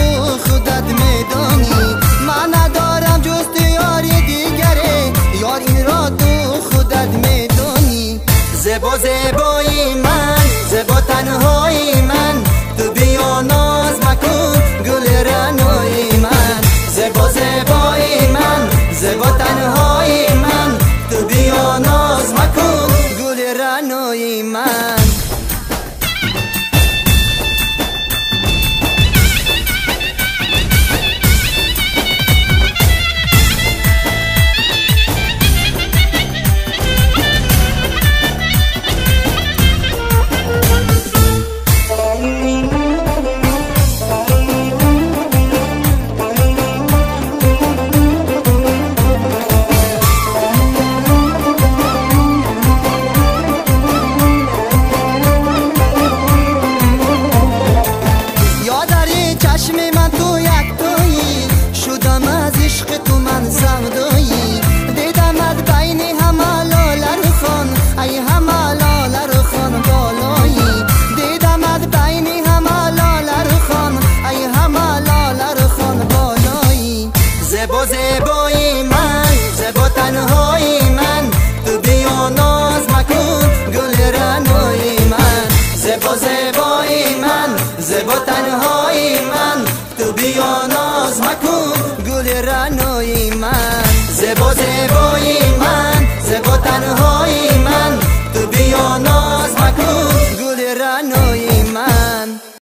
تو خودت میدانی، من ندارم جز تو یاری دیگره، یار این را تو خودت میدانی. زبا زبایی من، زبا تنهایی من، تو بیا ناز مکن گل رنایی من. زبا زبایی من، زبا تنهایی من، تو بیا ناز مکن گل رنایی من. چشم من تو یک تویی، شدم از عشق تو من سودایی. دیدمت بین همه لاله رو خان، ای همه لاله رو خان بالایی. دیدمت بین همه لاله رو خان، ای همه لاله رو خان بالایی. زبا زبایی من، زبا تنهایی من، تو بیا ناز مکن گل رنایی من. زبا زبایی من، زبا تنهایی من، تو بیا ناز مکن گل رنایی من. زبا زبایی من، زبا تنهایی من، تو بیا ناز